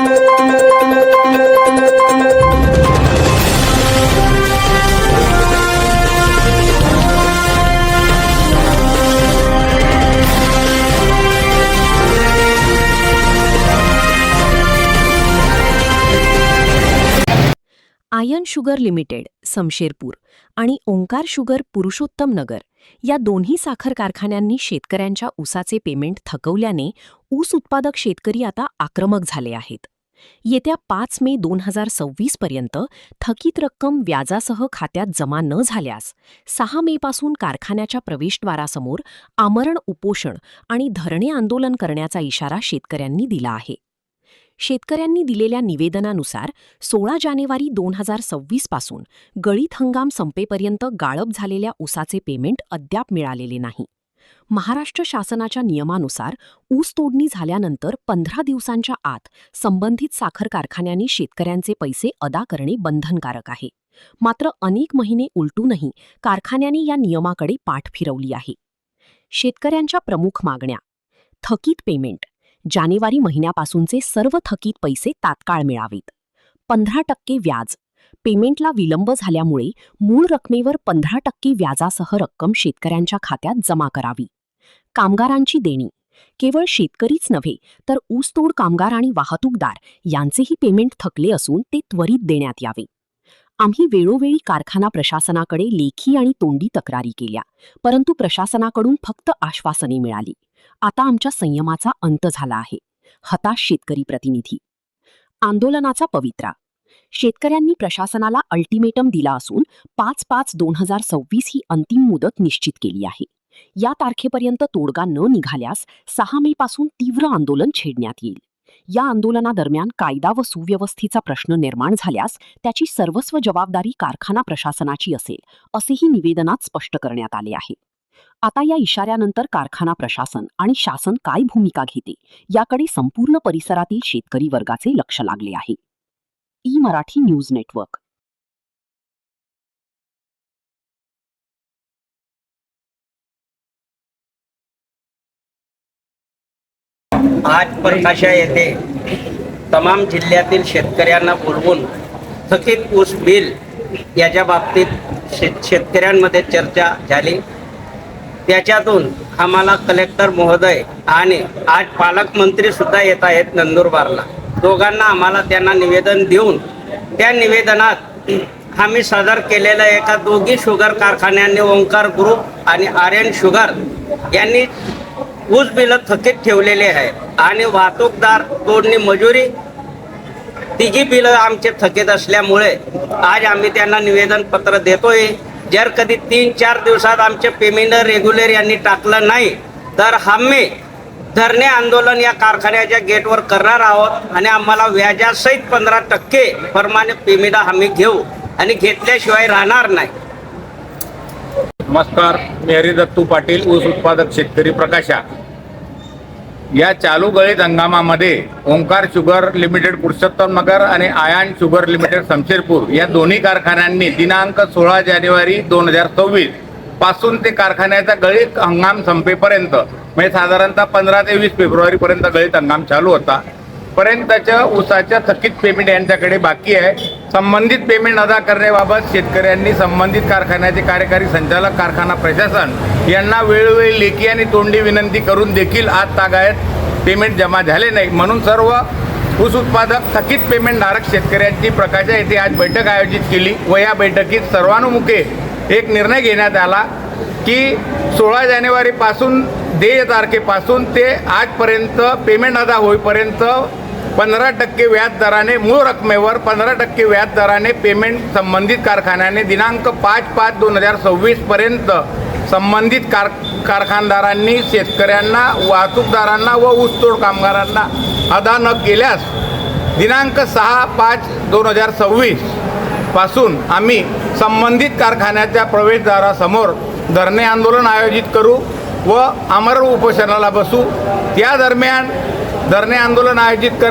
Ion sugar limited Samsherpur आणि Omkar sugar Purushottam नगर या दोन्ही साखर कारखान्यांनी शेतकऱ्यांच्या ऊसाचे पेमेंट थकवल्याने ऊस उत्पादक शेतकरी आता आक्रमक झाले आहेत. येत्या 5 मे 2026 पर्यंत थकीत रक्कम व्याजासह खात्यात जमा न झाल्यास 6 मे पासून कारखान्याच्या प्रवेशद्वारासमोर आमरण उपोषण आणि धरणे आंदोलन करण्याचा इशारा शेतकऱ्यांनी दिला आहे. शेतकऱ्यांनी दिलेल्या निवेदनानुसार 16 जानेवारी 2026 पासून गळीत हंगाम संपेपर्यंत गाळप झालेल्या ऊसाचे पेमेंट अद्याप मिळालेले नाही. महाराष्ट्र शासनाच्या नियमानुसार ऊस तोडणी झाल्यानंतर 15 दिवसांच्या आत संबंधित साखर कारखान्यांनी शेतकऱ्यांचे पैसे अदा करणे बंधनकारक आहे. मात्र अनेक महिने उलटूनही कारखान्यांनी या नियमाकडे पाठ फिरवली आहे. शेतकऱ्यांच्या प्रमुख मागण्या: थकीत पेमेंट, जानेवारी महिन्यापासूनचे सर्व थकीत पैसे तात्काळ मिळावेत. 15% व्याज, पेमेंटला विलंब झाल्यामुळे मूळ रकमेवर 15% व्याजासह रक्कम शेतकऱ्यांच्या खात्यात जमा करावी. कामगारांची देणी, केवळ शेतकरीच नव्हे तर ऊसतोड कामगार आणि वाहतूकदार यांचेही पेमेंट थकले असून ते त्वरित देण्यात यावे. आम्ही वेळोवेळी कारखाना प्रशासनाकडे लेखी आणि तोंडी तक्रारी केल्या, परंतु प्रशासनाकडून फक्त आश्वासने मिळाली. आता आमच्या संयमाचा अंत झाला आहे. हताश शेतकरी प्रतिनिधी. आंदोलनाचा पवित्रा. शेतकऱ्यांनी प्रशासनाला अल्टिमेटम दिला असून 5/5/2026 ही अंतिम मुदत निश्चित केली आहे. या तारखेपर्यंत तोडगा न निघाल्यास 6 मे पासून तीव्र आंदोलन छेडण्यात येईल. या आंदोलनादरम्यान कायदा व सुव्यवस्थेचा प्रश्न निर्माण झाल्यास त्याची सर्वस्व जबाबदारी कारखाना प्रशासनाची असेल, असेही निवेदनात स्पष्ट करण्यात आले आहे. आता या इशाऱ्यानंतर कारखाना प्रशासन आणि शासन काय भूमिका घेते याकडे संपूर्ण परिसरातील शेतकरी वर्गाचे लक्ष लागले आहे. ई-मराठी न्यूज नेटवर्क. आज प्रकाशा येथे तमाम जिल्ह्यातील शेतकऱ्यांना बोलवून थकीत ऊस बिल याच्या बाबतीत शेतकऱ्यांमध्ये चर्चा झाली. त्याच्यातून आम्हाला कलेक्टर महोदय आणि आज पालकमंत्री सुद्धा येत आहेत नंदुरबारला. दोघांना आम्हाला त्यांना निवेदन देऊन त्या निवेदनात आम्ही सादर केलेलं एका दोघी शुगर कारखान्यांनी ओंकार ग्रुप आणि आर्यन शुगर यांनी ऊस बिल थकीत ठेवलेले आहे आणि वाहतूकदार, तोडणी मजुरी तिघी बिल आमचे थकीत असल्यामुळे आज आम्ही त्यांना निवेदन पत्र देतोय. जर कधी 3-4 दिवसात आमचे पेमेंट रेग्युलर यांनी टाकलं नाही तर आम्ही धरणे आंदोलन या कारखान्याच्या गेटवर करणार आहोत आणि आम्हाला व्याजासहित 15% प्रमाणे पेमेंट आम्ही घेऊ आणि घेतल्याशिवाय राहणार नाही. नमस्कार, मी हरिदत्तू पाटील, ऊस उत्पादक शेतकरी प्रकाशा. या चालू गळीत हंगामामध्ये ओंकार शुगर लिमिटेड पुरुषोत्तम नगर आणि आयन शुगर लिमिटेड समशेरपूर या दोन्ही कारखान्यांनी दिनांक 16 जानेवारी 2026 पासून ते कारखान्याचा गळीत हंगाम संपेपर्यंत म्हणजे साधारणतः 15 ते 20 फेब्रुवारीपर्यंत गळीत हंगाम चालू होता पर्यंतच्या ऊसाच्या थकीत पेमेंट यांच्याकडे बाकी आहे. संबंधित पेमेंट अदा करण्याबाबत शेतकऱ्यांनी संबंधित कारखान्याचे कार्यकारी संचालक, कारखाना प्रशासन यांना वेळोवेळी लेखी आणि तोंडी विनंती करून देखील आज तागायत पेमेंट जमा झाले नाही. म्हणून सर्व ऊस उत्पादक थकीत पेमेंट धारक शेतकऱ्यांची प्रकाशा येथे आज बैठक आयोजित केली व या बैठकीत सर्वानुमुखे एक निर्णय घेण्यात आला की 16 जानेवारीपासून देय तारखेपासून ते आजपर्यंत पेमेंट अदा होईपर्यंत 15% व्याज दराने मूळ रकमेवर 15% व्याज दराने पेमेंट संबंधित कारखान्याने दिनांक 5/5/2026 पर्यंत संबंधित कारखानदारांनी शेतकऱ्यांना, वाहतूकदारांना व ऊसतोड कामगारांना अदा न केल्यास दिनांक 6/5/2026 पासून आम्ही संबंधित कारखान्याच्या प्रवेशद्वारासमोर धरणे आंदोलन आयोजित करू व आमरण उपोषणाला बसू. त्या दरम्यान धरणे आंदोलन आयोजित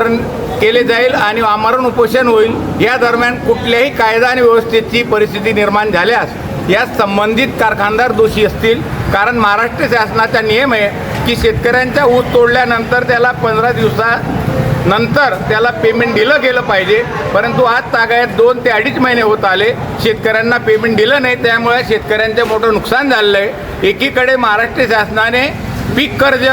केले जाईल आणि आमरण उपोषण होईल. या दरम्यान कुठल्याही कायदा आणि व्यवस्थेची परिस्थिती निर्माण झाल्यास यात संबंधित कारखानदार दोषी असतील. कारण महाराष्ट्र शासनाचा नियम आहे की शेतकऱ्यांचा ऊस तोडल्यानंतर त्याला 15 दिवसात नंतर त्याला पेमेंट दिलं गेलं पाहिजे. परंतु आज तागायत 2 ते 2.5 महिने होत आले, शेतकऱ्यांना पेमेंट दिलं नाही. त्यामुळे शेतकऱ्यांचं मोठं नुकसान झालं आहे. एकीकडे महाराष्ट्र शासनाने पीक कर्ज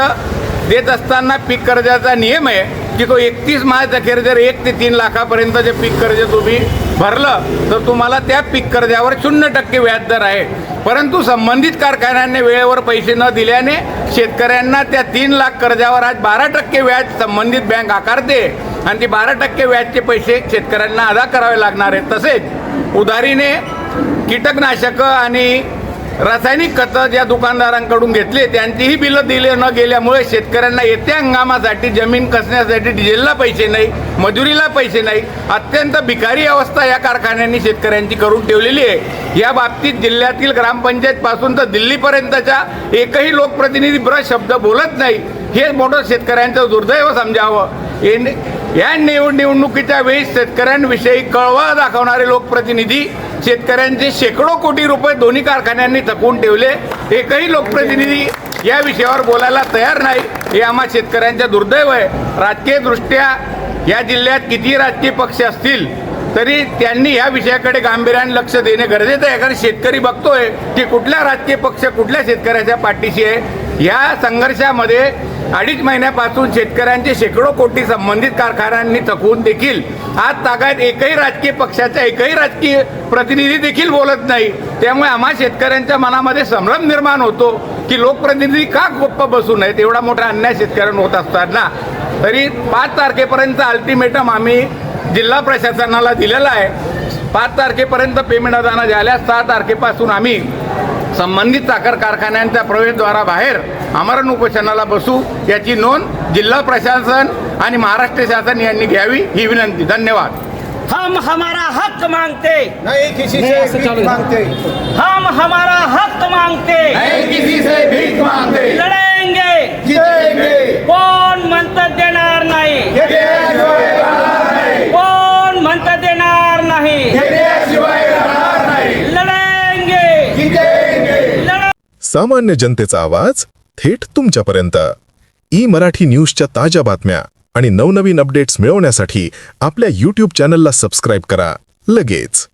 देत असताना पीक कर्जाचा नियम आहे की तो 31 मार्च अखेर जर 1 ते 3 लाखापर्यंतचे पीक कर्ज तुम्ही भरलं तर तुम्हाला त्या पीक कर्जावर 0% व्याजदर आहे. परंतु संबंधित कारखान्यांनी वेळेवर पैसे न दिल्याने शेतकऱ्यांना त्या 3 लाख कर्जावर आज 12% व्याज संबंधित बँक आकारते आणि ती 12% व्याजचे पैसे शेतकऱ्यांना अदा करावे लागणार आहेत. तसेच उधारीने कीटकनाशकं आणि रासायनिक खतं ज्या दुकानदारांकडून घेतले त्यांचीही बिलं दिले न गेल्यामुळे शेतकऱ्यांना येत्या हंगामासाठी जमीन कसण्यासाठी डिझेलला पैसे नाही, मजुरीला पैसे नाही. अत्यंत भिकारी अवस्था या कारखान्यांनी शेतकऱ्यांची करून ठेवलेली आहे. या बाबतीत जिल्ह्यातील ग्रामपंचायतपासून तर दिल्लीपर्यंतच्या एकही लोकप्रतिनिधी ब्रश शब्द बोलत नाही. हे मोठं शेतकऱ्यांचं दुर्दैव समजावं. या निवडणुकीच्या वेळी शेतकऱ्यांविषयी कळवा दाखवणारे लोकप्रतिनिधी शेतकऱ्यांचे शेकडो कोटी रुपये दोन्ही कारखान्यांनी थकवून ठेवले. एकही लोकप्रतिनिधी या विषयावर बोलायला तयार नाही. हे आम्हा शेतकऱ्यांचं दुर्दैव आहे. राजकीयदृष्ट्या या जिल्ह्यात किती राजकीय पक्ष असतील तरी त्यांनी या विषयाकडे गांभीर्याने लक्ष देणे गरजेचं आहे. कारण शेतकरी बघतोय की कुठला राजकीय पक्ष कुठल्या शेतकऱ्याच्या पाठीशी आहे. या संघर्षामध्ये 2.5 महिन्यापासून शेतकऱ्यांचे शेकडो कोटी संबंधित कारखान्यांनी थकवून देखील आज तागायत एकही राजकीय पक्षाचा एकही राजकीय प्रतिनिधी देखील बोलत नाही. त्यामुळे आम्हा शेतकऱ्यांच्या मनामध्ये संभ्रम निर्माण होतो की लोकप्रतिनिधी का गप्प बसू नयेत. एवढा मोठा अन्याय शेतकऱ्यांना होत असताना तरी 5 तारखेपर्यंत अल्टिमेटम आम्ही जिल्हा प्रशासनाला दिलेला आहे. 5 तारखेपर्यंत पेमेंट अदा न झाल्यास 6 तारखेपासून आम्ही संबंधित साखर कारखान्यांच्या प्रवेशद्वाराबाहेर आमरण उपोषणाला बसू. याची नोंद जिल्हा प्रशासन आणि महाराष्ट्र शासन यांनी घ्यावी ही विनंती. धन्यवाद. हम हमारा हक मांगते नहीं किसी से भीख मांगते, हम हमारा हक मांगते नहीं किसी से भीख मांगते, लढेंगे जीतेंगे, कोण म्हणतं देणार नाही, ये देशाशिवाय राहणार नाही, कोण म्हणतं देणार नाही, ये देशाशिवाय राहणार नाही, लढेंगे जीतेंगे. सामान्य जनतेचा आवाज थेट तुमच्यापर्यंत. ई मराठी न्यूजच्या ताज्या बातम्या आणि नवनवीन अपडेट्स मिळवण्यासाठी आपल्या YouTube चॅनलला सबस्क्राईब करा लगेच.